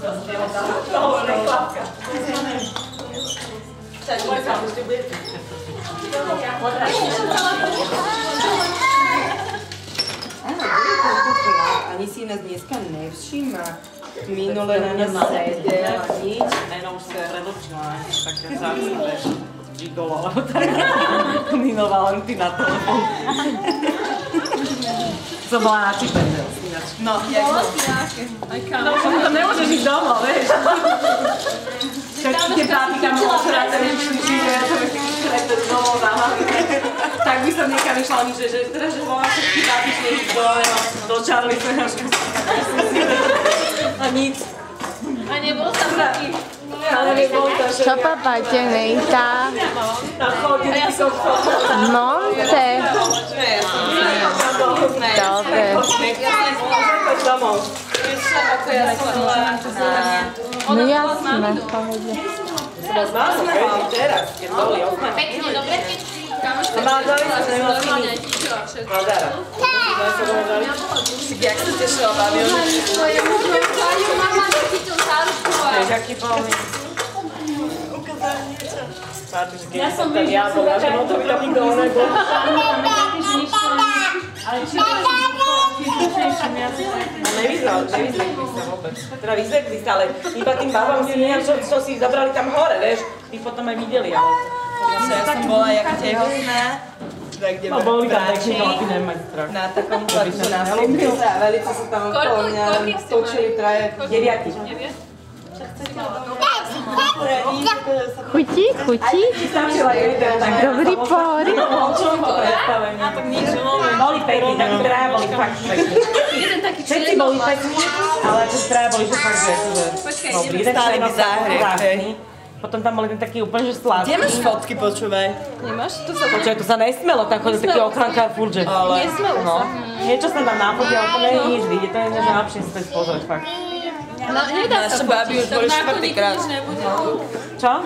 Ani si nás dneska nevšíma. Minule na nás sedel a nič. Eno už sa predočila, také zásadné gigolo, alebo tak. Nino Valentina telefón. Som bola na Čipende. No, jak to? No, to nemôžeš ísť domov, vieš. Tak tie prátika mohla srať, že to domov záhľadí. Tak by som niekam išla, že teraz, že volám všetky prátičné ísť do Charlie Sehašku. A nic. A nebol tam taký. Ale nebol to, že... Čo papáte, Nejta? Monte. Dobre. No jasné, povedne. Pekne, dobre? Jak sa tešila babi? Mama chytil záručku a... Aký plný. Ukázali niečo. Ja som vyšla, že no to by tam nikto nebol. Ale či to nevyzvekli sa vôbec. Teda vyzvekli sa, ale iba tým babám si neviem, čo si zabrali tam hore, vieš. Tí potom aj videli, ale... Ja som bola jak tehotná. No boli tam takí chlapi, nemať strach. Na takom tlaku na filmke sa velice sa tam okolo mňa točili traje. 9. Chutí, chutí? Dobrý póry. Boli pekní, takí traja boli fakt pekní. Všetci boli pekní, ale tí traja boli že fakt dobrý. Stáli mi záhrek. Potom tam boli taký úplne, že sladký. Kde máš fotky, počúvaj? Nemáš? To sa... Počúvaj, to sa nesmelo, tam chodil taký ochrankár furt, že... Nesmelo sa. Niečo sa tam nápodil, ale to nie je nič vidieť, to je najlepšie si to pozrieť, fakt. No, nedá sa Naše baby už boli štvrtýkrát. Čo?